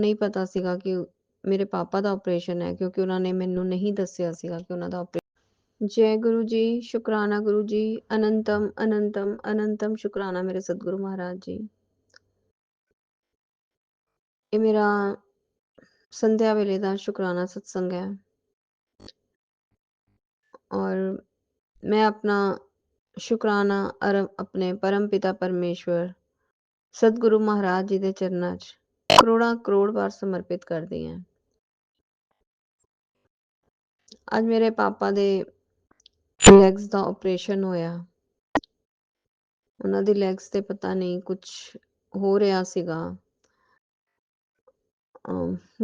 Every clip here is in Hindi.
ਨਹੀਂ ਪਤਾ ਸੀਗਾ ਕਿ ਮੇਰੇ ਪਾਪਾ ਦਾ ਆਪਰੇਸ਼ਨ ਹੈ, ਕਿਉਂਕਿ ਉਹਨਾਂ ਨੇ ਮੈਨੂੰ ਨਹੀਂ ਦੱਸਿਆ ਸੀਗਾ ਕਿ ਉਹਨਾਂ ਦਾ ਜੈ ਗੁਰੂ ਜੀ, ਸ਼ੁਕਰਾਨਾ ਗੁਰੂ ਜੀ, ਅਨੰਤਮ ਅਨੰਤਮ ਅਨੰਤਮ ਸ਼ੁਕਰਾਨਾ ਮੇਰੇ ਸਤਿਗੁਰੂ ਮਹਾਰਾਜ ਜੀ। ਇਹ ਮੇਰਾ ਸੰਧਿਆ ਵੇਲੇ ਦਾ ਸ਼ੁਕਰਾਨਾ ਸਤਸੰਗ ਹੈ ਔਰ मैं अपना शुकराना अपने परम पिता परमेश्वर सतगुरु महाराज जी के चरणों च करोड़ बार समर्पित करती हैं। आज मेरे पापा दे लैग्स का ऑपरेशन होया, उन्हां दी लैग्स ते पता नहीं कुछ हो रहा सीगा।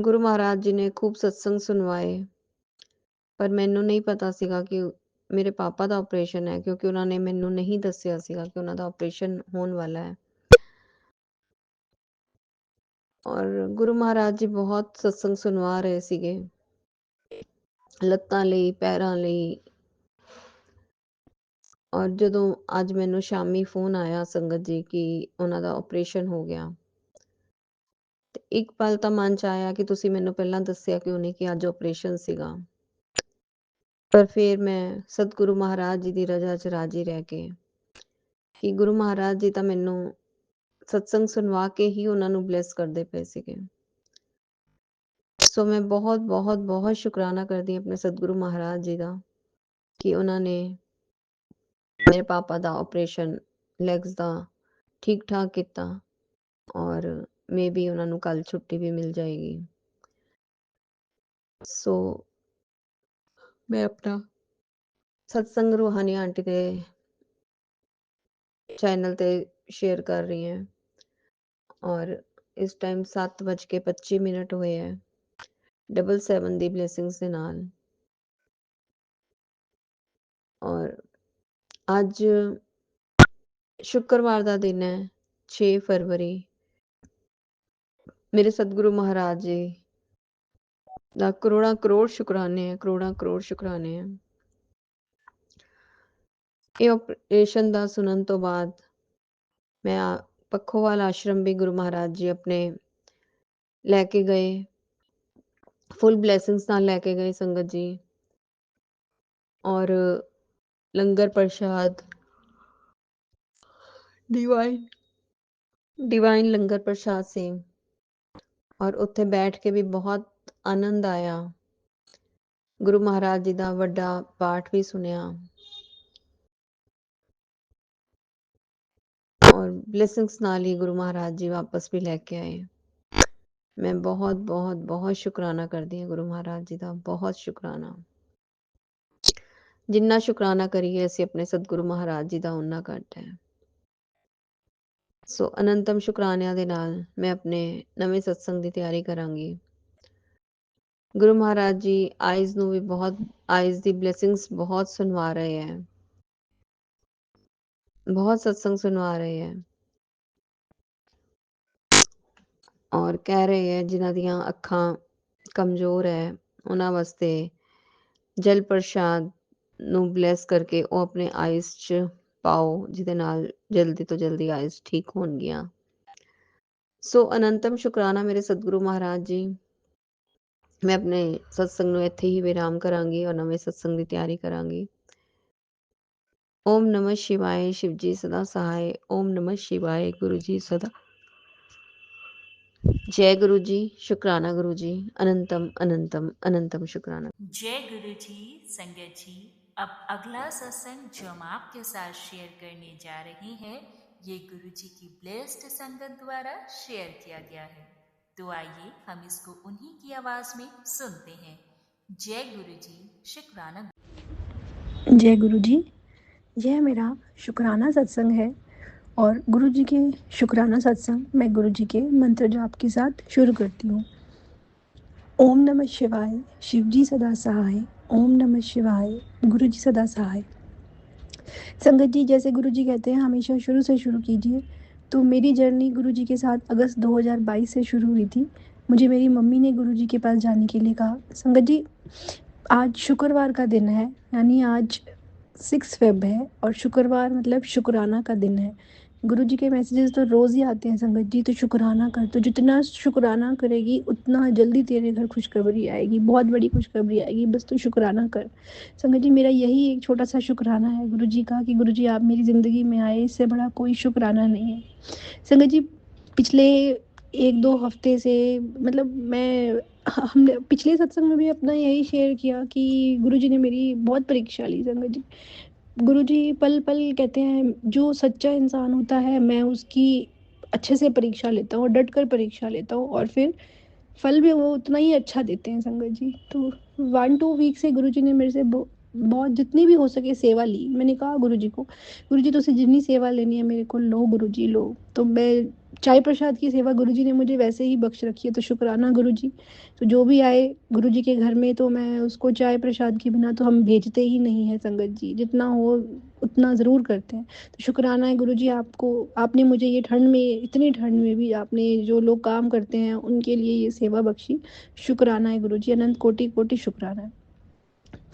गुरु महाराज जी ने खूब सत्संग सुनवाए, पर मैनू नहीं पता सीगा कि मेरे पापा ਦਾ ਆਪਰੇਸ਼ਨ ਹੈ, ਕਿਉਂਕਿ ਉਹਨਾਂ ਨੇ ਮੈਨੂੰ ਨਹੀਂ ਦੱਸਿਆ ਸੀਗਾ ਕਿ ਉਹਨਾਂ ਦਾ ਆਪਰੇਸ਼ਨ ਹੋਣ ਵਾਲਾ ਹੈ। ਔਰ ਗੁਰੂ ਮਹਾਰਾਜ ਜੀ ਬਹੁਤ ਸਤਸੰਗ ਸੁਣਵਾ ਰਹੇ ਸੀਗੇ, ਲੱਤਾਂ ਲਈ, ਪੈਰਾਂ ਲਈ। ਔਰ ਜਦੋਂ ਅੱਜ ਮੈਨੂੰ ਸ਼ਾਮੀ ਫੋਨ ਆਇਆ ਸੰਗਤ ਜੀ ਕਿ ਉਹਨਾਂ ਦਾ ਆਪਰੇਸ਼ਨ ਹੋ ਗਿਆ, ਤੇ ਇੱਕ ਪਲ ਤਾਂ ਮਨ ਚ ਆਇਆ ਕਿ ਤੁਸੀਂ ਮੈਨੂੰ ਪਹਿਲਾਂ ਦੱਸਿਆ ਕਿਉਂ ਨਹੀਂ ਕਿ ਅੱਜ ਆਪਰੇਸ਼ਨ ਸੀਗਾ। ਪਰ ਫਿਰ ਮੈਂ ਸਤਿਗੁਰੂ ਮਹਾਰਾਜ ਜੀ ਦੀ ਰਜ਼ਾ ਚ ਰਾਜੀ ਰਹਿ ਕੇ ਕਿ ਗੁਰੂ ਮਹਾਰਾਜ ਜੀ ਤਾਂ ਮੈਨੂੰ ਸਤਸੰਗ ਸੁਣਵਾ ਕੇ ਹੀ ਉਹਨਾਂ ਨੂੰ ਬਲੈਸ ਕਰਦੇ ਪਏ ਸੀਗੇ। ਸੋ ਮੈਂ ਬਹੁਤ ਬਹੁਤ ਬਹੁਤ ਸ਼ੁਕਰਾਨਾ ਕਰਦੀ ਹਾਂ ਆਪਣੇ ਸਤਿਗੁਰੂ ਮਹਾਰਾਜ ਜੀ ਦਾ ਕਿ ਉਹਨਾਂ ਨੇ ਮੇਰੇ ਪਾਪਾ ਦਾ ਆਪਰੇਸ਼ਨ ਲੈਗਸ ਦਾ ਠੀਕ ਠਾਕ ਕੀਤਾ ਔਰ ਮੇ ਬੀ ਉਹਨਾਂ ਨੂੰ ਕੱਲ ਛੁੱਟੀ ਵੀ ਮਿਲ ਜਾਏਗੀ। ਸੋ ਮੈਂ ਆਪਣਾ ਸਤਸੰਗ ਰੂਹਾਨੀ ਆਂਟੀ ਦੇ ਚੈਨਲ ਤੇ ਸ਼ੇਅਰ ਕਰ ਰਹੀ ਹਾਂ ਔਰ ਇਸ ਟਾਈਮ 7:25 ਹੋਏ ਹੈ 777 ਦੀ ਬਲੇਸਿੰਗਸ ਦੇ ਨਾਲ। ਔਰ ਅੱਜ ਸ਼ੁੱਕਰਵਾਰ ਦਾ ਦਿਨ ਹੈ 6 ਫਰਵਰੀ। ਮੇਰੇ ਸਤਿਗੁਰੂ ਮਹਾਰਾਜ ਜੀ ਦਾ ਕਰੋੜਾਂ ਸ਼ੁਕਰਾਨੇ ਹੈ, ਕਰੋੜਾਂ ਸ਼ੁਕਰਾਨੇ ਹੈ। ਇਹ ਆਪਰੇਸ਼ਨ ਦਾ ਸੁਣਨ ਤੋਂ ਬਾਅਦ ਮੈਂ ਪੱਖੋਵਾਲ ਆਸ਼ਰਮ ਵੀ ਗੁਰੂ ਮਹਾਰਾਜ ਜੀ ਆਪਣੇ ਲੈ ਕੇ ਗਏ, ਫੁੱਲ ਬਲੇਸਿੰਗਸ ਨਾਲ ਲੈ ਕੇ ਗਏ ਸੰਗਤ ਜੀ। ਔਰ ਲੰਗਰ ਪ੍ਰਸ਼ਾਦ डिवाइन लंगर प्रसाद से और उत्थे बैठ के भी बहुत आनंद आया। गुरु महाराज जी का वड्डा पाठ भी सुनिया और ब्लेसिंग्स नाल ही गुरु महाराज जी वापस भी लेके आए। मैं बहुत बहुत बहुत शुकराना करती हूँ गुरु महाराज जी का, बहुत शुकराना। जिन्ना शुकराना करिए असीं अपने सतगुरु महाराज जी का उन्ना घट है। सो अनंतम शुकरानिਆਂ ਦੇ ਨਾਲ मैं अपने नवे सत्संग की तैयारी करांगी। गुरु महाराज जी आइज ਨੂੰ भी बहुत आइज की ब्लेसिंग्स बहुत सुनवा रहे हैं, बहुत सत्संग सुनवा रहे हैं और कह रहे हैं जिन्हां दियां अखां कमजोर है उन्हां वास्ते जल प्रसाद ਨੂੰ ਬਲੈਸ ਕਰਕੇ ਉਹ ਆਪਣੇ ਆਈਜ਼ 'ਚ ਪਾਓ, ਜਿਹਦੇ ਨਾਲ ਜਲਦੀ ਤੋਂ ਜਲਦੀ ਆਈਜ਼ ਠੀਕ ਹੋਣਗੀਆਂ। ਸੋ ਅਨੰਤਮ ਸ਼ੁਕਰਾਨਾ ਮੇਰੇ ਸਤਿਗੁਰੂ ਮਹਾਰਾਜ ਜੀ। ਮੈਂ ਆਪਣੇ ਸਤਸੰਗ ਨੂੰ ਇੱਥੇ ਹੀ ਵਿਰਾਮ ਕਰਾਂਗੀ ਔਰ ਨਵੇਂ ਸਤਸੰਗ ਦੀ ਤਿਆਰੀ ਕਰਾਂਗੀ। ਓਮ ਨਮः शिवाय, शिव जी सदा सहाय। ओम नमः शिवाय, गुरु जी सदा। जय गुरु जी, शुकराना गुरु जी, अनंतम अनंतम अनंतम शुकराना। जय गुरु जी। संगत जी, अब अगला सत्संग जो हम आपके साथ शेयर करने जा रहे हैं, ये गुरु जी की ब्लेस्ड संगत द्वारा शेयर किया गया है। तो आइए हम इसको उन्हीं की आवाज में सुनते हैं। जय गुरु जी, शुक्राना। जय गुरु जी। यह मेरा शुक्राना सत्संग है और गुरु जी के शुक्राना सत्संग मैं गुरु जी के मंत्र जाप के साथ शुरू करती हूँ। ओम नमः शिवाय, शिव जी सदा सहाय। ओम नमः शिवाय, गुरु जी सदा सहाय। संगत जी, जैसे गुरु जी कहते हैं हमेशा शुरू से शुरू कीजिए, तो मेरी जर्नी गुरु जी के साथ अगस्त 2022 से शुरू हुई थी। मुझे मेरी मम्मी ने गुरु जी के पास जाने के लिए कहा। संगत जी, आज शुक्रवार का दिन है, यानी आज 6 फेब है और शुक्रवार मतलब शुक्राना का दिन है। गुरुजी के मैसेजेस तो रोज़ ही आते हैं संगत जी, तो शुकराना कर, तो जितना शुकराना करेगी उतना जल्दी तेरे घर खुशखबरी आएगी, बहुत बड़ी खुशखबरी आएगी, बस तू शुकराना कर। संगत जी मेरा यही एक छोटा-सा शुकराना है गुरुजी का कि गुरुजी आप मेरी ज़िंदगी में आए, इससे बड़ा कोई शुकराना नहीं है। संगत जी पिछले 1-2 हफ़्ते से मतलब मैं ह हमने पिछले सत्संग में भी अपना यही शेयर किया कि गुरुजी ने मेरी बहुत परीक्षा ली संगत जी। गुरुजी पल-पल कहते हैं जो सच्चा इंसान होता है मैं उसकी अच्छे से परीक्षा लेता हूँ, डट कर परीक्षा लेता हूँ और फिर फल भी वो उतना ही अच्छा देते हैं संगत जी। तो 1-2 वीक से गुरुजी ने मेरे से बहुत जितनी भी हो सके सेवा ली। मैंने कहा गुरुजी को, "गुरुजी तुझसे जितनी सेवा लेनी है मेरे को लो गुरुजी लो।" तो मैं चाय प्रसाद की सेवा गुरुजी ने मुझे वैसे ही बख्श रखी है, तो शुकराना गुरुजी। तो जो भी आए गुरुजी के घर में तो मैं उसको चाय प्रसाद के बिना तो हम भेजते ही नहीं हैं संगत जी। जितना हो उतना ज़रूर करते हैं। तो शुकराना है गुरुजी आपको, आपने मुझे ये ठंड में इतनी ठंड में भी आपने जो लोग काम करते हैं उनके लिए ये सेवा बख्शी। शुकराना है गुरुजी, अनंत कोटि-कोटि शुकराना है।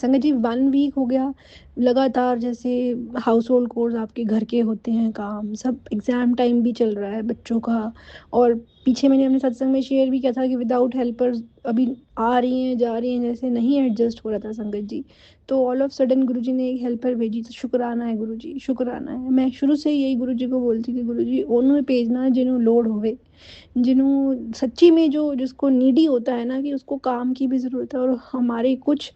संगत जी 1 वीक हो गया लगातार जैसे हाउस होल्ड कोर्स आपके घर के होते हैं काम, सब एग्ज़ाम टाइम भी चल रहा है बच्चों का और पीछे मैंने अपने सत्संग में शेयर भी किया था कि विदाउट हेल्पर्स अभी आ रही हैं, जा रही हैं, जैसे नहीं एडजस्ट हो रहा था संगत जी। तो ऑल ऑफ सडन गुरुजी ने एक हेल्पर भेजी, तो शुकराना है गुरुजी, शुकराना है। मैं शुरू से ही यही गुरुजी को बोलती थी गुरुजी ओनू भेजना जिन्हों लोड होवे, जिन्हों सच्ची में जो जिसको नीडी होता है ना कि उसको काम की भी ज़रूरत है और हमारे कुछ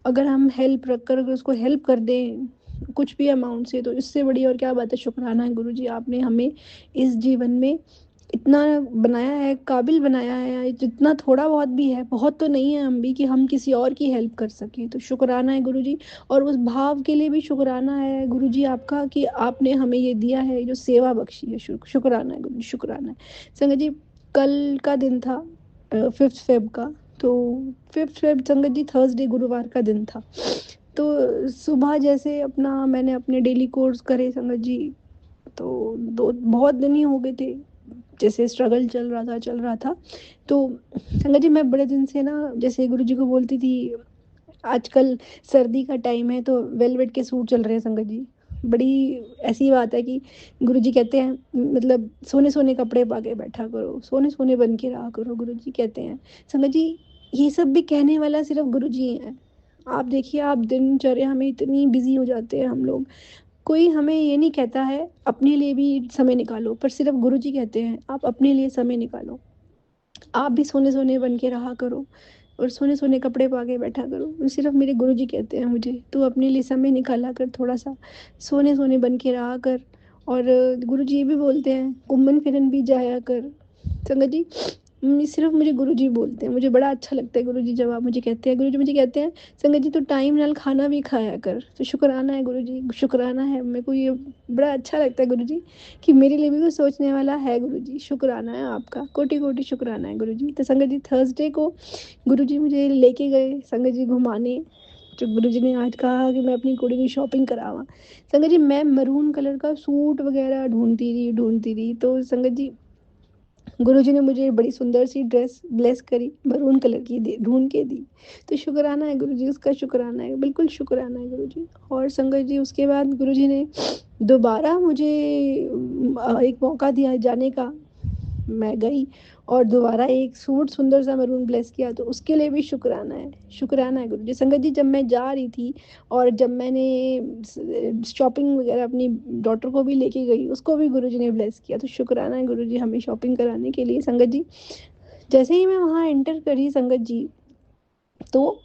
अगर हम हेल्प रख कर अगर उसको हेल्प कर दें, कुछ भी अमाउंट से तो इससे बड़ी और क्या बात है। शुकराना है गुरुजी आपने हमें इस जीवन में इतना बनाया है, काबिल बनाया है, जितना थोड़ा बहुत भी है, बहुत तो नहीं है हम भी कि हम किसी और की हेल्प कर सकें। तो शुकराना है गुरुजी और उस भाव के लिए भी शुकराना है गुरुजी आपका कि आपने हमें ये दिया है, जो सेवा बख्शी है। शुकराना है गुरुजी, शुकराना है। संगत जी कल का दिन था 5th फ़ेब का, तो 5th फ़ेब संगत जी थर्सडे गुरुवार का दिन था। तो सुबह जैसे अपना मैंने अपने डेली कोर्स करे संगत जी, तो 2 बहुत दिन ही हो गए थे, जैसे स्ट्रगल चल रहा था। तो संगत जी मैं बड़े दिन से ना जैसे गुरुजी को बोलती थी आजकल सर्दी का टाइम है तो वेलवेट के सूट चल रहे हैं संगत जी। बड़ी ऐसी बात है कि गुरुजी कहते हैं मतलब सोने-सोने कपड़े पा के बैठा करो, सोने-सोने बन के रहा करो गुरुजी कहते हैं। संगत जी ये सब भी कहने वाला सिर्फ़ गुरुजी ही हैं। आप देखिए आप दिनचर्या में इतनी बिज़ी हो जाते हैं हम लोग, कोई हमें ये नहीं कहता है अपने लिए भी समय निकालो, पर सिर्फ़ गुरुजी कहते हैं आप अपने लिए समय निकालो। आप भी सोने-सोने बन के रहा करो और सोने-सोने कपड़े पा के बैठा करो। सिर्फ़ मेरे गुरुजी कहते हैं मुझे, "तू अपने लिए समय निकाला कर थोड़ा-सा, सोने-सोने बन के रहा कर।" और गुरुजी ये भी बोलते हैं, "घूमन-फिरन भी जाया कर।" संगत जी सिर्फ़ मुझे गुरुजी बोलते हैं, मुझे बड़ा अच्छा लगता है गुरुजी जब आप मुझे कहते हैं गुरुजी मुझे कहते हैं, "संगत जी तू टाइम नाल खाना भी खाया कर।" तो शुकराना है गुरुजी, शुकराना है मेरे को ये बड़ा अच्छा लगता है गुरुजी कि मेरे लिए भी कुछ सोचने वाला है गुरुजी, शुकराना है आपका, कोटि-कोटि शुकराना है गुरुजी। तो संगत जी थर्सडे को गुरुजी मुझे लेके गए संगत जी घुमाने, जो गुरुजी ने आज कहा कि मैं अपनी कुड़ी की शॉपिंग करावा। संगत जी मैं मैरून कलर का सूट वगैरह ढूँढती रही, तो संगत जी गुरुजी ने मुझे बड़ी सुंदर सी ड्रेस ब्लेस करी, मैरून कलर की दे ढूँढ के दी। तो शुकराना है गुरुजी, उसका शुकराना है, बिल्कुल शुकराना है गुरुजी। और संगत जी उसके बाद गुरुजी ने दोबारा मुझे एक मौका दिया जाने का, मैं गई और दोबारा एक सूट सुंदर सा मैरून ब्लेस किया, तो उसके लिए भी शुकराना है गुरुजी। संगत जी जब मैं जा रही थी और जब मैंने शॉपिंग वगैरह अपनी डॉटर को भी लेके गई, उसको भी गुरुजी ने ब्लेस किया, तो शुकराना है गुरुजी हमें शॉपिंग कराने के लिए। संगत जी जैसे ही मैं वहाँ एंटर करी संगत जी, तो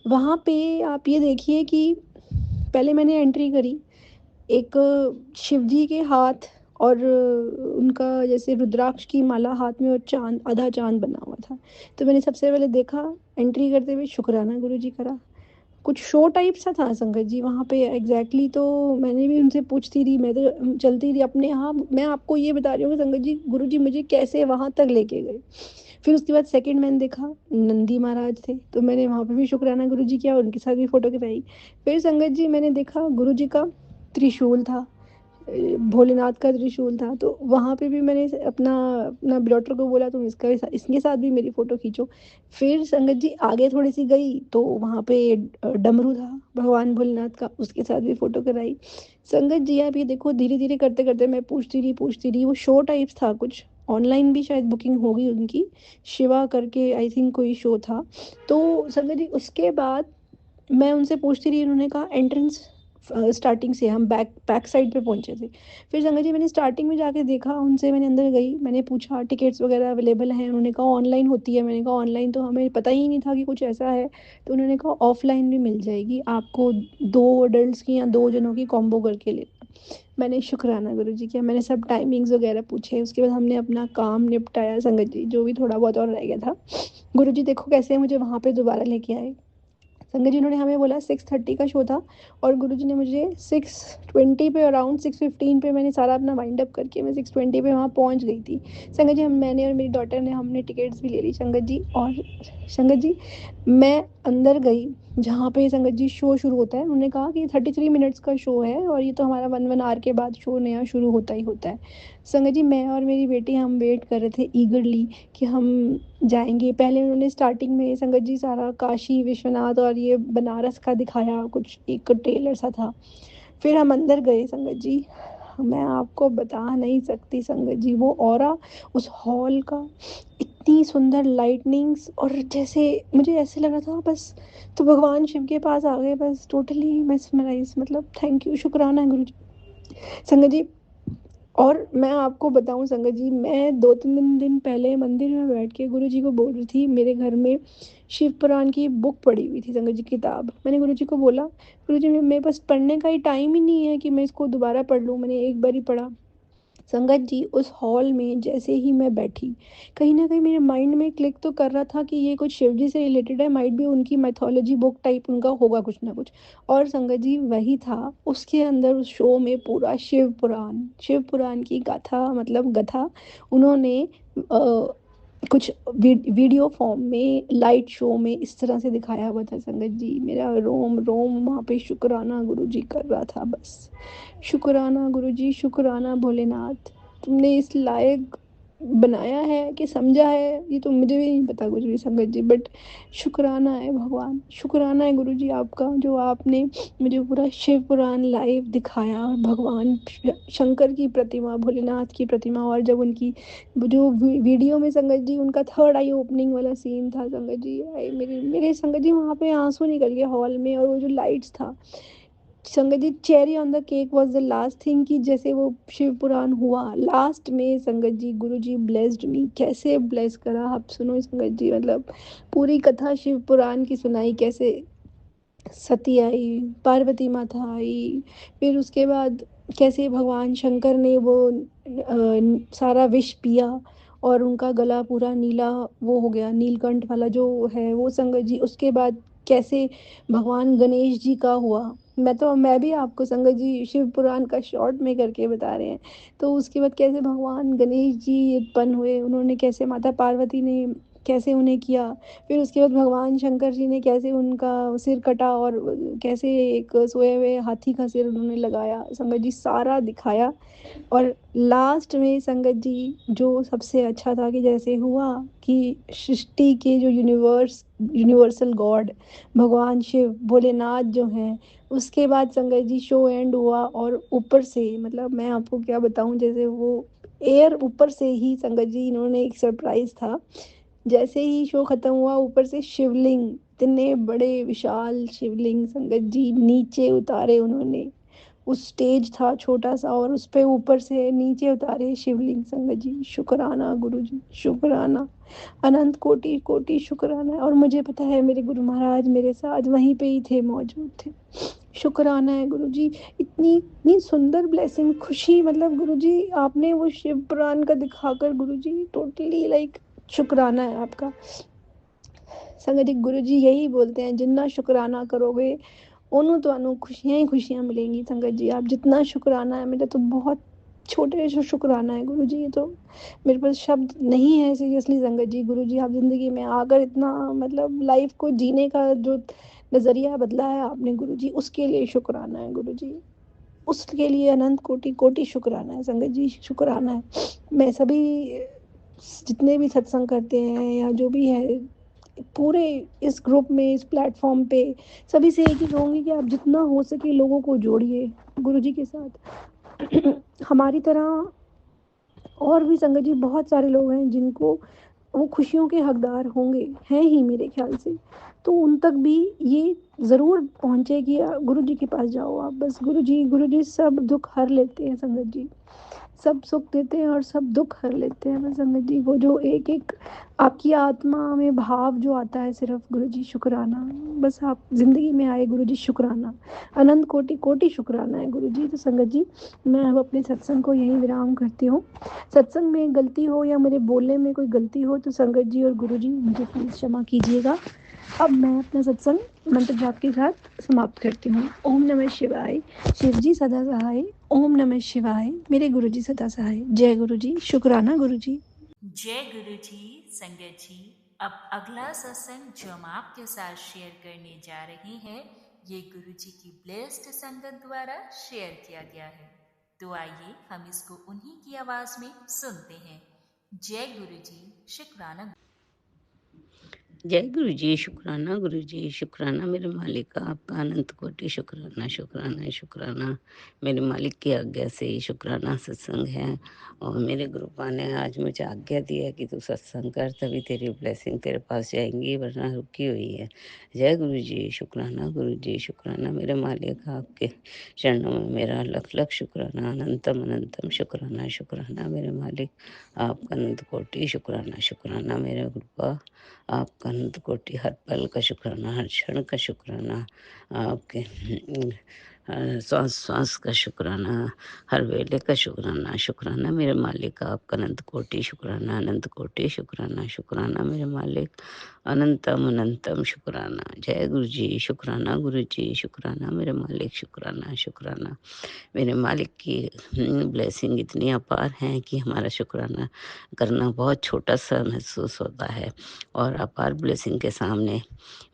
वहाँ पे आप ये देखिए कि पहले मैंने एंट्री करी, एक शिव जी के हाथ और उनका जैसे रुद्राक्ष की माला हाथ में और चाँद आधा चाँद बना हुआ था। तो मैंने सबसे पहले देखा, एंट्री करते हुए शुकराना गुरुजी करा। कुछ शो टाइप सा था संगत जी वहाँ पे एग्ज़ैक्टली, तो मैंने भी उनसे पूछती रही, मैं तो चलती रही अपने हाँ, मैं आपको ये बता रही हूँ कि संगत जी गुरुजी मुझे कैसे वहाँ तक लेके गए। फिर उसके बाद सेकंड मैंने देखा नंदी महाराज थे, तो मैंने वहाँ पे भी शुकराना गुरुजी किया, उनके साथ भी फ़ोटो खिंचाई। फिर संगत जी मैंने देखा गुरुजी का त्रिशूल था, भोलेनाथ का त्रिशूल था, तो वहाँ पे भी मैंने अपना अपना डॉटर को बोला तुम इसके साथ भी मेरी फ़ोटो खींचो। फिर संगत जी आगे थोड़ी-सी गई तो वहाँ पे डमरू था भगवान भोलेनाथ का, उसके साथ भी फ़ोटो कराई। संगत जी आप ये देखो धीरे-धीरे करते-करते मैं पूछती रही, वो शो टाइप्स था कुछ, ऑनलाइन भी शायद बुकिंग होगी उनकी, शिवा करके आई थिंक कोई शो था। तो संगत जी उसके बाद मैं उनसे पूछती रही, उन्होंने कहा एंट्रेंस स्टार्टिंग से हम बैक साइड पे पहुंचे थे। फिर संगत जी मैंने स्टार्टिंग में जाके देखा उनसे, मैंने अंदर गई, मैंने पूछा टिकट्स वगैरह अवेलेबल हैं, उन्होंने कहा ऑनलाइन होती है, मैंने कहा ऑनलाइन तो हमें पता ही नहीं था कि कुछ ऐसा है। तो उन्होंने कहा ऑफलाइन भी मिल जाएगी आपको, 2 एडल्ट्स की या 2 जनों की कॉम्बो करके ले। मैंने शुक्राना गुरुजी किया, मैंने सब टाइमिंग्स वगैरह पूछे, उसके बाद हमने अपना काम निपटाया संगत जी, जो भी थोड़ा बहुत और रह गया था। गुरुजी देखो कैसे मुझे वहाँ पे दोबारा लेके आए। संगत जी उन्होंने हमें बोला 6:30 का शो था और गुरुजी ने मुझे 6:20 पे, अराउंड 6:15 पे मैंने सारा अपना वाइंड अप करके मैं 6:20 पे वहाँ पहुँच गई थी। संगत जी हम मैंने और मेरी डॉटर ने हमने टिकट्स भी ले ली संगत जी। और संगत जी मैं अंदर गई जहाँ पे संगत जी शो शुरू होता है, उन्होंने कहा कि 33 मिनट्स का शो है और ये तो हमारा 1 आवर के बाद शो नया शुरू होता ही होता है। संगत जी मैं और मेरी बेटी हम वेट कर रहे थे ईगरली कि हम जाएँगे। पहले उन्होंने स्टार्टिंग में संगत जी सारा काशी विश्वनाथ और ये बनारस का दिखाया, कुछ एक ट्रेलर सा था। फिर हम अंदर गए संगत जी, मैं आपको बता नहीं सकती संगत जी वो ऑरा उस हॉल का, इतनी सुंदर लाइटनिंग्स, और जैसे मुझे ऐसे लग रहा था बस तो भगवान शिव के पास आ गए, बस टोटली मेस्मराइज़, मतलब थैंक यू, शुक्राना है गुरुजी। संगत जी और मैं आपको बताऊँ संगत जी, मैं 2-3 दिन पहले मंदिर में बैठ के गुरुजी को बोल रही थी, मेरे घर में शिव पुराण की बुक पड़ी हुई थी संगत जी, किताब। मैंने गुरुजी को बोला, गुरुजी मेरे पास पढ़ने का ही टाइम ही नहीं है कि मैं इसको दोबारा पढ़ लूँ, मैंने एक बार ही पढ़ा। संगत जी उस हॉल में जैसे ही मैं बैठी, कहीं न कहीं मेरे माइंड में क्लिक तो कर रहा था कि ये कुछ शिव जी से रिलेटेड है, माइट बी उनकी माइथोलॉजी बुक टाइप उनका होगा कुछ ना कुछ। और संगत जी वही था, उसके अंदर उस शो में पूरा शिव पुराण की गाथा, मतलब कथा उन्होंने अ, कुछ वीडियो फॉर्म में लाइट शो में इस तरह से दिखाया हुआ था संगत जी, मेरा रोम-रोम वहाँ पे शुकराना गुरुजी कर रहा था बस। शुक्राना गुरुजी, शुक्राना भोलेनाथ, तुमने इस लायक बनाया है कि समझा है, ये तो मुझे भी नहीं पता कुछ भी संगत जी, बट शुक्राना है भगवान, शुक्राना है गुरुजी आपका, जो आपने मुझे पूरा शिव पुराण लाइव दिखाया। भगवान शंकर की प्रतिमा, भोलेनाथ की प्रतिमा, और जब उनकी वो जो वीडियो में संगत जी उनका थर्ड आई ओपनिंग वाला सीन था संगत जी, मेरे मेरे संगत जी वहाँ पे आंसू निकल गए हॉल में। और वो जो लाइट्स था संगत जी, cherry on the cake was the last thing, कि जैसे वो शिव पुराण हुआ लास्ट में संगत जी, गुरु जी ब्लेस्ड मी, कैसे ब्लेस करा आप सुनो संगत जी, मतलब पूरी कथा शिव पुराण की सुनाई, कैसे सती आई, पार्वती माता आई, फिर उसके बाद कैसे भगवान शंकर ने वो सारा विष पिया और उनका गला पूरा नीला वो हो गया, नीलकंठ वाला जो है वो संगत जी। उसके बाद कैसे भगवान गणेश जी का हुआ, मैं भी आपको संगत जी शिव पुराण का शॉर्ट में करके बता रहे हैं। तो उसके बाद कैसे भगवान गणेश जी उत्पन्न हुए, उन्होंने कैसे माता पार्वती ने कैसे उन्हें किया, फिर उसके बाद भगवान शंकर जी ने कैसे उनका सिर कटा और कैसे एक सोए हुए हाथी का सिर उन्होंने लगाया, संगत जी सारा दिखाया। और लास्ट में संगत जी जो सबसे अच्छा था कि जैसे हुआ कि सृष्टि के जो यूनिवर्सल गॉड भगवान शिव भोलेनाथ जो हैं, उसके बाद संगत जी शो एंड हुआ और ऊपर से, मतलब मैं आपको क्या बताऊं, जैसे वो एयर ऊपर से ही संगत जी इन्होंने एक सरप्राइज था, जैसे ही शो खत्म हुआ ऊपर से शिवलिंग, इतने बड़े विशाल शिवलिंग संगत जी नीचे उतारे उन्होंने, उस स्टेज था छोटा सा और उस पे ऊपर से नीचे उतारे शिवलिंग संगत जी, शुक्राना गुरु जी, शुक्राना, अनंत कोटि कोटि शुक्राना। और मुझे पता है मेरे गुरु महाराज मेरे साथ वहीं पे ही थे, मौजूद थे। शुक्राना है गुरु जी, इतनी इतनी सुंदर ब्लेसिंग, खुशी, मतलब गुरु जी आपने वो शिव पुराण का दिखाकर गुरु जी टोटली लाइक, शुक्राना है आपका संगत जी। गुरु जी यही बोलते हैं जितना शुक्राना करोगे ओनू तो खुशियां ही खुशियां मिलेंगी संगत जी, आप जितना शुक्राना है, मेरा तो बहुत छोटे से शुक्राना है गुरु जी, ये तो मेरे पास शब्द नहीं है सीरियसली संगत जी। गुरु जी आप जिंदगी में आकर इतना, मतलब लाइफ को जीने का जो नजरिया बदला है आपने गुरु जी, उसके लिए शुक्राना है गुरु जी। उसके लिए अनंत कोटि-कोटि शुक्राना है संगत जी, शुक्राना है। मैं सभी जितने भी सत्संग करते हैं या जो भी है, पूरे इस ग्रुप में, इस प्लेटफ़ॉर्म पे सभी से एक ही कहूँगी कि आप जितना हो सके लोगों को जोड़िए गुरुजी के साथ। हमारी तरह और भी संगत जी बहुत सारे लोग हैं जिनको वो खुशियों के हकदार होंगे, हैं ही मेरे ख़्याल से। तो उन तक भी ये ज़रूर पहुँचे कि गुरुजी के पास जाओ आप, बस गुरुजी सब दुःख हर लेते हैं संगत जी। सब सुख देते हैं और सब दुःख हर लेते हैं बस संगत जी। वो जो एक-एक आपकी आत्मा में भाव जो आता है सिर्फ़ गुरुजी शुक्राना, बस आप ज़िंदगी में आए गुरुजी शुक्राना। अनंत कोटि-कोटि शुक्राना है गुरुजी। तो संगत जी, मैं अब अपने सत्संग को यहीं विराम करती हूँ। सत्संग में गलती हो या मेरे बोलने में कोई गलती हो तो संगत जी और गुरुजी मुझे प्लीज़ क्षमा कीजिएगा। अब मैं अपना सत्संग मंत्र जाप के साथ समाप्त करती हूँ। ओम नमः शिवाय। शिव जी सदा सहाय। ओम नमः शिवाय। मेरे गुरुजी सदा सहाय। जय गुरुजी। शुक्राना गुरुजी। जय गुरु जी। संगत जी, अब अगला सत्संग जो हम आपके साथ शेयर करने जा रहे हैं, ये गुरु जी की ब्लेस्ड संगत द्वारा शेयर किया गया है। तो आइए हम इसको उन्हीं की आवाज में सुनते हैं। जय गुरु जी। शुक्राना। जय गुरु जी, शुक्राना गुरु जी, शुक्राना मेरे मालिक का, आपका अनंत कोटि शुक्राना, शुक्राना, शुक्राना। मेरे मालिक की आज्ञा से ही शुक्राना सत्संग है। और मेरे गुरुपा ने आज मुझे आज्ञा दी है कि तू सत्संग कर, तभी तेरी ब्लेसिंग तेरे पास जाएंगी, वरना रुकी हुई है। जय गुरु जी, शुक्राना गुरु जी, शुक्राना मेरे मालिक का, आपके चरणों में मेरा लख लख शुक्राना, अनंतम अनंतम शुक्राना, शुक्राना मेरे मालिक, आपका अनंत कोटि शुक्राना, शुक्राना मेरे गुरुपा, आपका अनंत कोटि, हर पल का शुक्राना, हर क्षण का शुक्राना, आपके श्वास श्वास का शुक्राना, हर वेले का शुक्राना, शुक्राना मेरे मालिक का, आपका अनंत कोटि शुक्राना, अनंत कोटि शुक्राना, शुक्राना मेरे मालिक, अनंतम अनंतम शुक्राना। जय गुरु जी, शुक्राना गुरु जी, शुक्राना मेरे मालिक, शुक्राना, शुक्राना मेरे मालिक की ब्लेसिंग इतनी अपार है कि हमारा शुक्राना करना बहुत छोटा सा महसूस होता है। और अपार ब्लेसिंग के सामने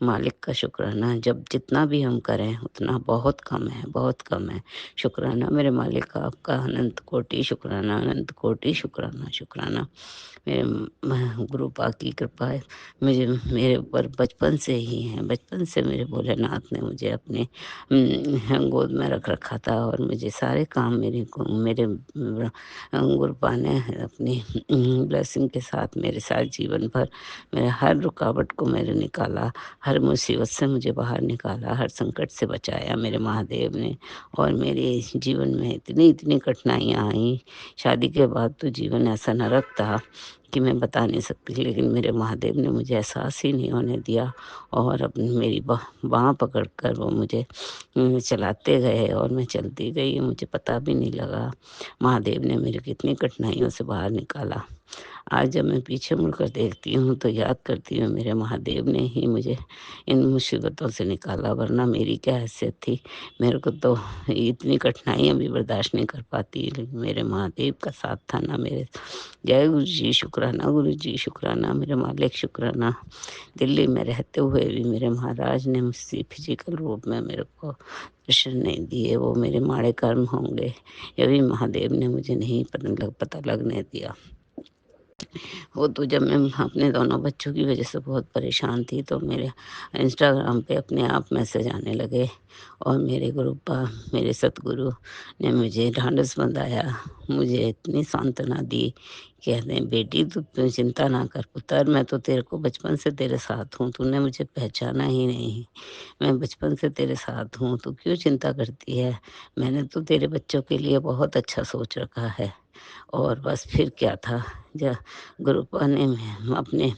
मालिक का शुक्राना जब जितना भी हम करें उतना बहुत कम है, बहुत कम है। शुक्राना मेरे मालिक का, आपका अनंत कोटि शुक्राना, अनंत कोटि शुक्राना, शुक्राना मेरे गुरु पाक की कृपा है मुझे मेरे ऊपर बचपन से ही है। बचपन से मेरे भोलेनाथ ने मुझे अपने गोद में रख रखा था और मुझे सारे काम मेरे गुरुपा ने अपनी ब्लेसिंग के साथ मेरे साथ जीवन भर मेरे हर रुकावट को मेरे निकाला, हर मुसीबत से मुझे बाहर निकाला, हर संकट से बचाया मेरे महादेव ने। और मेरे जीवन में इतनी इतनी कठिनाइयाँ आई, शादी के बाद तो जीवन ऐसा नरक था कि मैं बता नहीं सकती, लेकिन मेरे महादेव ने मुझे एहसास ही नहीं होने दिया। और अपनी मेरी बाँह पकड़ कर वो मुझे चलाते गए और मैं चलती गई, मुझे पता भी नहीं लगा महादेव ने मेरे कितनी कठिनाइयों से बाहर निकाला। आज जब मैं पीछे मुड़कर देखती हूँ तो याद करती हूँ मेरे महादेव ने ही मुझे इन मुसीबतों से निकाला, वरना मेरी क्या हैसियत थी। मेरे को तो इतनी कठिनाइयाँ भी बर्दाश्त नहीं कर पाती, लेकिन मेरे महादेव का साथ था ना मेरे। जय गुरु जी, शुक्राना गुरु जी, शुक्राना मेरे मालिक, शुक्राना। दिल्ली में रहते हुए भी मेरे महाराज ने मुझसे फिजिकल रूप में मेरे को दर्शन नहीं दिए, वो मेरे माड़े कर्म होंगे, ये भी महादेव ने मुझे नहीं पता लगने दिया। वो तो जब मैं अपने दोनों बच्चों की वजह से बहुत परेशान थी तो मेरे इंस्टाग्राम पे अपने आप मैसेज आने लगे और मेरे मेरे सतगुरु ने मुझे ढांढस बंधाया, मुझे इतनी सांत्वना दी, कहते हैं बेटी तू चिंता ना कर पुत्र, मैं तो तेरे को बचपन से तेरे साथ हूँ, तूने मुझे पहचाना ही नहीं, मैं बचपन से तेरे साथ हूँ, तू क्यों चिंता करती है, मैंने तो तेरे बच्चों के लिए बहुत अच्छा सोच रखा है। और बस फिर क्या था, जब गुरुपा ने अपने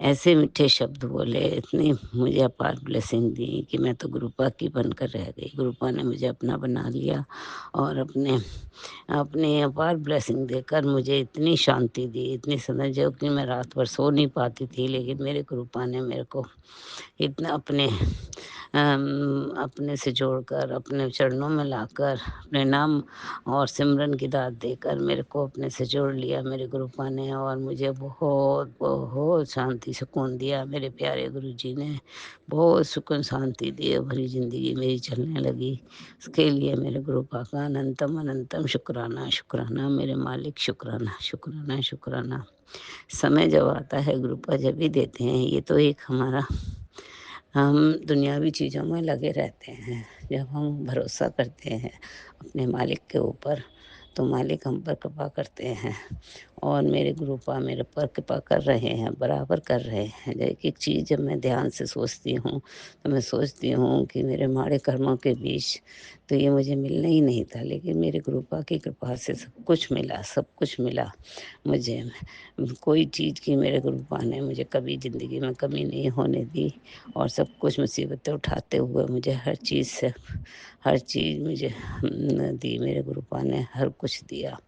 ऐसे मीठे शब्द बोले, इतनी मुझे अपार ब्लेसिंग दी कि मैं तो गुरुपा की बनकर रह गई। गुरुपा ने मुझे अपना बना लिया और अपने अपनी अपार ब्लेसिंग देकर मुझे इतनी शांति दी, इतनी समझ, जो कि मैं रात भर सो नहीं पाती थी, लेकिन मेरे गुरुपा ने मेरे को इतना अपने से जोड़कर, अपने चरणों में लाकर, अपने नाम और सिमरन की दात देकर मेरे को अपने से जोड़ लिया। मेरे गुरुपा ने और मुझे बहुत बहुत शांति सुकून दिया। मेरे प्यारे गुरुजी ने बहुत सुकून शांति दी, भरी ज़िंदगी मेरी चलने लगी। उसके लिए मेरे गुरु पा का अनंतम अनंतम शुक्राना शुक्राना मेरे मालिक, शुक्राना शुक्राना शुक्राना। समय जब आता है गुरु पा जब भी देते हैं। ये तो एक हमारा, हम दुनियावी चीज़ों में लगे रहते हैं। जब हम भरोसा करते हैं अपने मालिक के ऊपर, तो मालिक हम पर कृपा करते हैं। और मेरे गुरुपा मेरे पर कृपा कर रहे हैं, बराबर कर रहे हैं। एक-एक चीज़ जब मैं ध्यान से सोचती हूँ, तो मैं सोचती हूँ कि मेरे माड़े कर्मों के बीच तो ये मुझे मिलना ही नहीं था, लेकिन मेरे गुरुपा की कृपा से सब कुछ मिला, सब कुछ मिला मुझे। कोई चीज़ की मेरे गुरुपा ने मुझे कभी ज़िंदगी में कमी नहीं होने दी और सब कुछ मुसीबतें उठाते हुए मुझे हर चीज़ मुझे दी। मेरे गुरुपा ने हर कुछ दिया।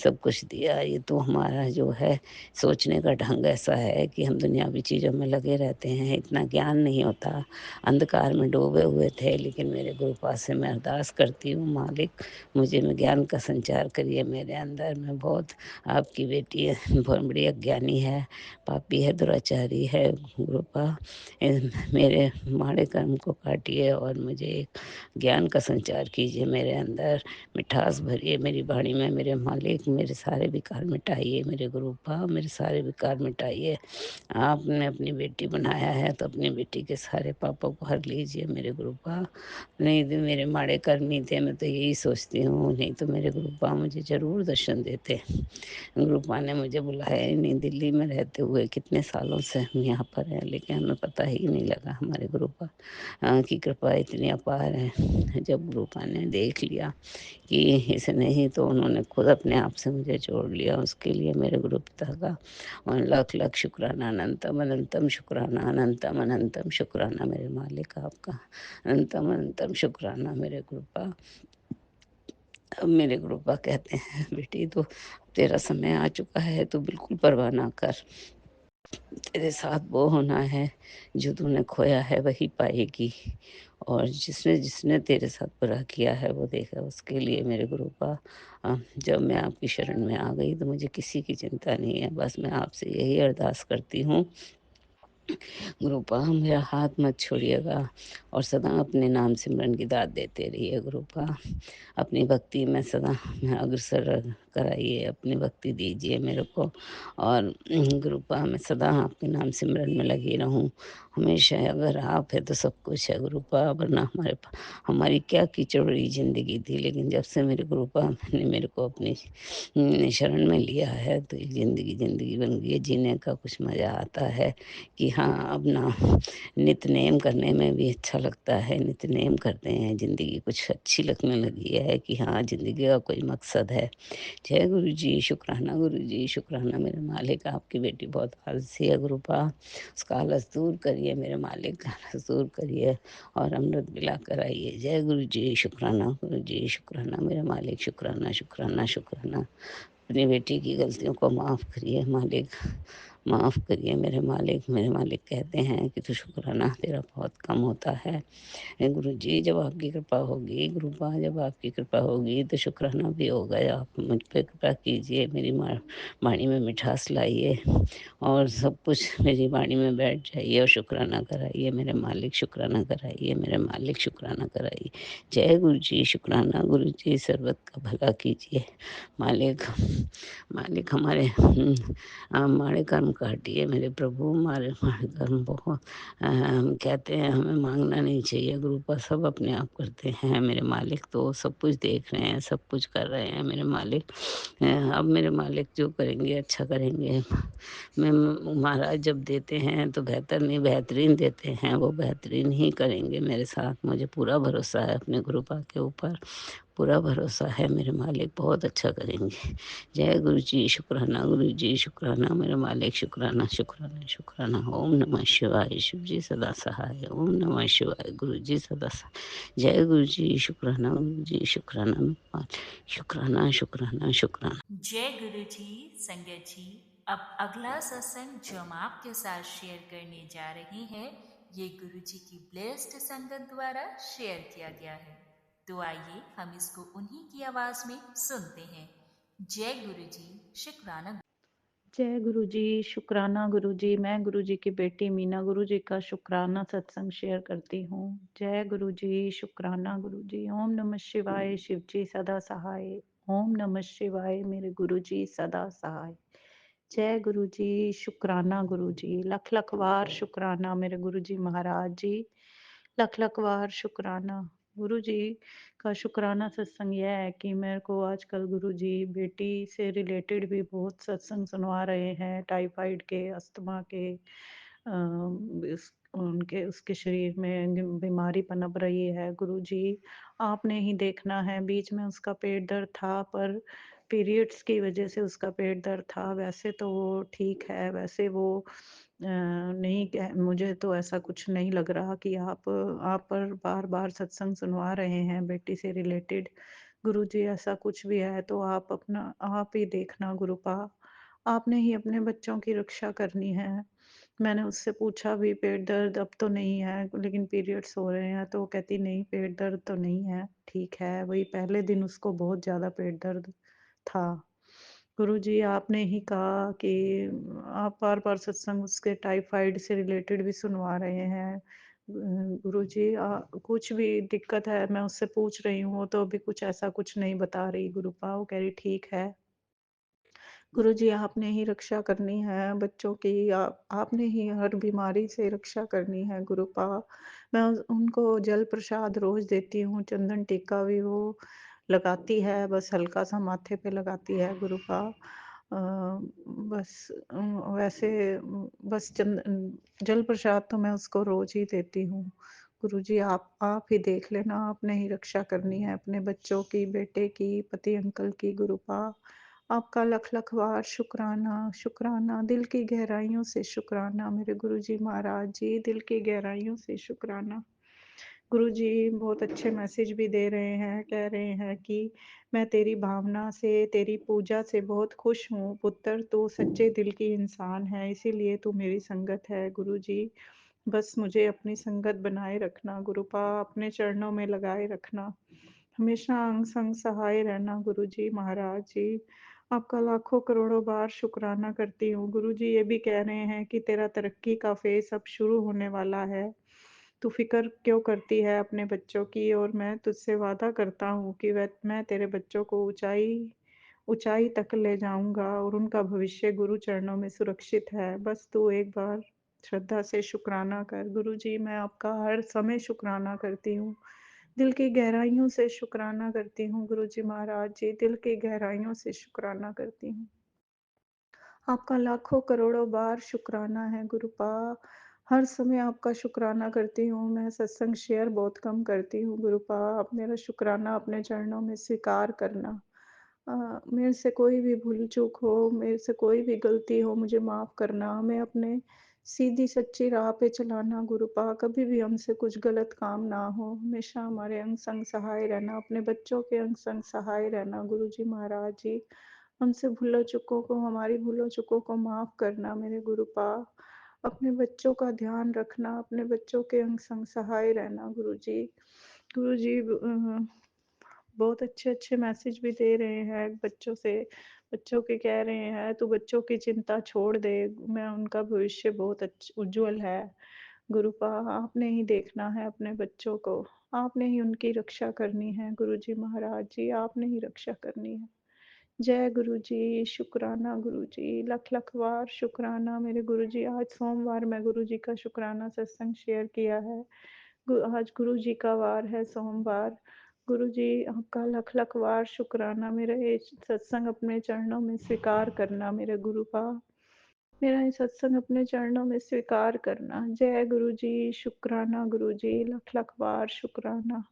सब कुछ दिया। ये तो हमारा जो है सोचने का ढंग ऐसा है कि हम दुनियावी चीज़ों में लगे रहते हैं, इतना ज्ञान नहीं होता, अंधकार में डूबे हुए थे। लेकिन मेरे गुरु पास से मैं अरदास करती हूँ, मालिक मुझे में ज्ञान का संचार करिए मेरे अंदर। मैं बहुत, आपकी बेटी बहुत बड़ी अज्ञानी है, पापी है, दुराचारी है। गुरुपा मेरे माड़े कर्म को काटिए और मुझे एक ज्ञान का संचार कीजिए मेरे अंदर, मिठास भरिए मेरी वाणी में मेरे मालिक। मेरे सारे विकार मिटाइए मेरे गुरुपा, मेरे सारे विकार मिटाइए। आपने अपनी बेटी बनाया है तो अपनी बेटी के सारे पापों को हर लीजिए मेरे गुरुपा। नहीं तो मेरे माड़े कर्म ही थे, मैं तो यही सोचती हूँ, नहीं तो मेरे गुरुपा मुझे ज़रूर दर्शन देते। गुरुपा ने मुझे बुलाया ही नहीं। दिल्ली में रहते हुए कितने सालों से हम यहाँ पर हैं, लेकिन हमें पता ही नहीं लगा। हमारे गुरुपा की कृपा इतनी अपार है। जब गुरुपा ने देख लिया कि इसे नहीं, तो उन्होंने खुद अपने आप से मुझे जोड़ लिया। उसके लिए मेरे गुरु पिता का और लख लख शुक्राना, अनंतम अनंतम शुक्राना, अनंतम अनंतम शुक्राना मेरे मालिक आपका, अनंतम अनंतम शुक्राना मेरे गुरुपा। अब मेरे गुरुपा कहते हैं, बेटी तो तेरा समय आ चुका है, तो बिल्कुल परवाह ना कर। तेरे साथ वो होना है जो तूने खोया है वही पाएगी, और जिसने जिसने तेरे साथ बुरा किया है वो देखा। उसके लिए मेरे गुरुपा जब मैं आपकी शरण में आ गई तो मुझे किसी की चिंता नहीं है। बस मैं आपसे यही अरदास करती हूँ, गुरुपा मेरा हाथ मत छोड़िएगा और सदा अपने नाम सिमरन की दात देते रहिए। गुरुपा अपनी भक्ति में सदा अग्रसर कराइए, अपनी भक्ति दीजिए मेरे को। और गुरुपा मैं सदा आपके नाम सिमरन में लगी रहूं हमेशा। अगर आप है तो सब कुछ है गुरुपा, वरना हमारी क्या कीचड़ी ज़िंदगी थी। लेकिन जब से मेरे गुरुपा ने मेरे को अपनी शरण में लिया है, तो एक ज़िंदगी बन गई है। जीने का कुछ मज़ा आता है कि हाँ, अब ना नित्य-नेम करने में भी अच्छा लगता है। नित्य-नेम करते हैं, ज़िंदगी कुछ अच्छी लगने लगी है कि हाँ, ज़िंदगी का कोई मकसद है। जय गुरुजी, शुक्राना मेरे मालिक। आपकी बेटी बहुत आलसी है गुरुपा, उसका आलस दूर करिए मेरे मालिक, आलस दूर करिए और अमृत पिलाकर आइए। जय गुरुजी, शुक्राना मेरे मालिक, शुक्राना। अपनी बेटी की गलतियों को माफ़ करिए मालिक, माफ़ करिए मेरे मालिक। मेरे मालिक कहते हैं कि तू शुक्राना तेरा बहुत कम होता है। हे गुरुजी, जब आपकी कृपा होगी, गुरुपा जब आपकी कृपा होगी तो शुक्राना भी होगा। आप मुझ पे कृपा कीजिए, मेरी वाणी में मिठास लाइए और सब कुछ मेरी वाणी में बैठ जाइए और शुक्राना कराइए मेरे मालिक, शुक्राना कराइए मेरे मालिक, शुक्राना कराइए। जय गुरुजी, शुक्राना गुरुजी, सर्वत का भला कीजिए मालिक। मालिक हमारे हमारे कर्म काटिए मेरे प्रभु, हमारे कर्म बहुत कहते हैं हमें मांगना नहीं चाहिए। गुरुपा सब अपने आप करते हैं। मेरे मालिक तो सब कुछ देख रहे हैं, सब कुछ कर रहे हैं मेरे मालिक। अब मेरे मालिक जो करेंगे अच्छा करेंगे। मैं महाराज जब देते हैं तो बेहतर नहीं, बेहतरीन देते हैं, वो बेहतरीन ही करेंगे मेरे साथ। मुझे पूरा भरोसा है अपने गुरुपा के ऊपर, पूरा भरोसा है मेरे मालिक बहुत अच्छा करेंगे। जय गुरु जी शुक्राना मेरे मालिक, शुक्राना। ओम नमः शिवाय, शिव जी सदा सहाय। ओम नमः शिवाय, गुरु जी सदा सहाय। जय गुरु जी शुक्राना मेरे मालिक, शुक्राना। जय गुरु जी। संगत जी, अब अगला सत्संग जो हम आपके साथ शेयर करने जा रहे हैं, ये गुरु जी की ब्लेस्ड संगत द्वारा शेयर किया गया है। तो आइए हम इसको उन्हीं की आवाज में सुनते हैं। जय गुरु जी, शुक्राना। जय गुरु जी, शुक्राना गुरु जी। मैं गुरु जी की बेटी मीना गुरु जी का शुक्राना सत्संग शेयर करती हूँ। जय गुरु जी, शुक्राना गुरु जी। ओम नमः शिवाय, शिव जी सदा सहाय। ओम नमः शिवाय, मेरे गुरु जी सदा सहाय। जय गुरु जी, शुक्राना गुरु जी। लख लख वार शुक्राना मेरे गुरु जी महाराज जी। लख लख वार शुक्राना गुरु जी का। शुक्राना सत्संग यह है कि मेरे को आजकल गुरु जी बेटी से रिलेटेड भी बहुत सत्संग सुनवा रहे हैं, टाइफाइड के, अस्थमा के, उनके उसके शरीर में बीमारी पनप रही है। गुरु जी आपने ही देखना है, बीच में उसका पेट दर्द था पर पीरियड्स की वजह से उसका पेट दर्द था। वैसे तो वो ठीक है, वैसे वो नहीं कह, मुझे तो ऐसा कुछ नहीं लग रहा कि आप पर बार बार सत्संग सुनवा रहे हैं बेटी से रिलेटेड। गुरु जी ऐसा कुछ भी है तो आप ही देखना गुरुपा। आपने ही अपने बच्चों की रक्षा करनी है। मैंने उससे पूछा भी पेट दर्द अब तो नहीं है लेकिन पीरियड्स हो रहे हैं, तो वो कहती नहीं पेट दर्द तो नहीं है, ठीक है। वही पहले दिन उसको बहुत ज़्यादा पेट दर्द था। गुरुजी आपने ही कहा कि आप बार-बार सत्संग उसके टाइफाइड से रिलेटेड भी सुनवा रहे हैं। गुरुजी कुछ भी दिक्कत है मैं उससे पूछ रही हूँ, वो तो अभी कुछ ऐसा कुछ नहीं बता रही गुरुपा, वो कह रही ठीक है। गुरुजी आपने ही रक्षा करनी है बच्चों की, आपने ही हर बीमारी से रक्षा करनी है गुरुपा। मैं उनको जल प्रसाद रोज देती हूँ, चंदन टीका भी वो लगाती है, बस हल्का सा माथे पे लगाती है गुरुपा। बस वैसे बस जल प्रसाद तो मैं उसको रोज ही देती हूँ। गुरुजी आप ही देख लेना, आपने ही रक्षा करनी है अपने बच्चों की, बेटे की, पति अंकल की गुरुपा। आपका लख लख वार शुक्राना, शुक्राना, दिल की गहराइयों से शुक्राना मेरे गुरुजी महाराज जी, दिल की गहराइयों से शुक्राना। गुरुजी बहुत अच्छे मैसेज भी दे रहे हैं, कह रहे हैं कि मैं तेरी भावना से, तेरी पूजा से बहुत खुश हूँ पुत्र, तू सच्चे दिल की इंसान है, इसीलिए तू मेरी संगत है गुरुजी। बस मुझे अपनी संगत बनाए रखना गुरुपा, अपने चरणों में लगाए रखना, हमेशा अंग संग सहाय रहना गुरुजी महाराज जी। आपका लाखों करोड़ों बार शुक्राना करती हूँ। गुरुजी ये भी कह रहे हैं कि तेरा तरक्की का फेज़ अब शुरू होने वाला है। तू फ़िक्र क्यों करती है अपने बच्चों की, और मैं तुझसे वादा करता हूँ कि मैं तेरे बच्चों को ऊँचाई ऊँचाई तक ले जाऊँगा और उनका भविष्य गुरु चरणों में सुरक्षित है। बस तू एक बार श्रद्धा से शुक्राना कर। गुरुजी मैं आपका हर समय शुक्राना करती हूँ। दिल की गहराइयों से शुक्राना करती हूँ गुरुजी महाराज जी, दिल की गहराइयों से शुक्राना करती हूँ। आपका लाखों करोड़ों बार शुक्राना है गुरुपा। हर समय आपका शुक्राना करती हूँ। मैं सत्संग शेयर बहुत कम करती हूँ गुरुपा। आप मेरा शुक्राना अपने चरणों में स्वीकार करना। मेरे से कोई भी भूल चूक हो, मेरे से कोई भी गलती हो, मुझे माफ़ करना। हमें अपने सीधी सच्ची राह पे चलाना गुरुपा। कभी भी हमसे कुछ गलत काम ना हो। हमेशा हमारे अंग संग सहाय रहना, अपने बच्चों के अंग संग सहाय रहना गुरुजी महाराज जी। हमसे भूलों चूकों को, हमारी भूलों चूकों को माफ़ करना मेरे गुरुपा। अपने बच्चों का ध्यान रखना, अपने बच्चों के अंग संग सहाय रहना गुरुजी। गुरुजी बहुत अच्छे-अच्छे मैसेज भी दे रहे हैं बच्चों से। बच्चों के कह रहे हैं तू बच्चों की चिंता छोड़ दे, मैं उनका भविष्य बहुत उज्ज्वल है। गुरुपा आपने ही देखना है अपने बच्चों को, आपने ही उनकी रक्षा करनी है गुरुजी महाराज जी, आपने ही रक्षा करनी है। जय गुरुजी, शुक्राना गुरुजी, लख लख वार शुक्राना मेरे गुरुजी। आज सोमवार मैं गुरुजी का शुक्राना सत्संग शेयर किया है। आज गुरुजी का वार है सोमवार। गुरुजी आपका लख लख वार शुक्राना, मेरा ये सत्संग अपने चरणों में स्वीकार करना मेरे गुरुपा। मेरा ये सत्संग अपने चरणों में स्वीकार करना। जय गुरुजी, शुक्राना गुरुजी, लख लख बार शुक्राना।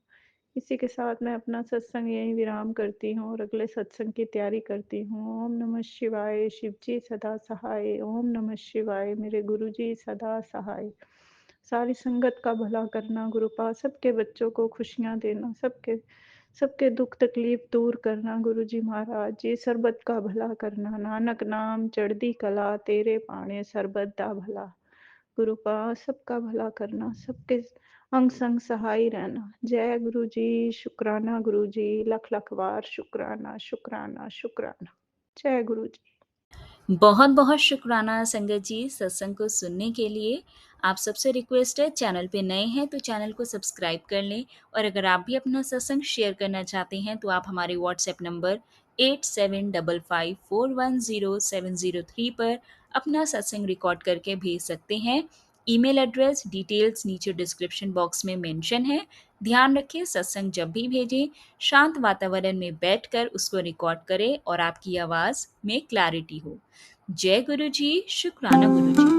इसी के साथ मैं अपना सत्संग यहीं विराम करती हूँ और अगले सत्संग की तैयारी करती हूँ। ओम नमः शिवाय, शिव जी सदा सहाय। ओम नमः शिवाय, मेरे गुरु जी सदा सहाय। सारी संगत का भला करना गुरुपा, सबके बच्चों को खुशियाँ देना, सबके सबके दुख तकलीफ दूर करना गुरुजी महाराज जी, सरबत का भला करना। नानक नाम चढ़दी कला, तेरे पाणे सरबत दा भला। गुरुपा सबका भला करना, सबके अंग संग सहाय रहना। जय गुरु जी, शुक्राना गुरु जी, लख लख बार शुक्राना शुक्राना शुक्राना। जय गुरु जी। बहुत बहुत शुक्राना संगत जी सत्संग को सुनने के लिए। आप सबसे रिक्वेस्ट है, चैनल पे नए हैं तो चैनल को सब्सक्राइब कर लें, और अगर आप भी अपना सत्संग शेयर करना चाहते हैं तो आप हमारे व्हाट्सएप नंबर 8755410703 पर अपना सत्संग रिकॉर्ड करके भेज सकते हैं। ईमेल एड्रेस डिटेल्स नीचे डिस्क्रिप्शन बॉक्स में मेंशन है। ध्यान रखें, सत्संग जब भी भेजें शांत वातावरण में बैठकर उसको रिकॉर्ड करें और आपकी आवाज़ में क्लैरिटी हो। जय गुरु जी, शुक्राना गुरु जी।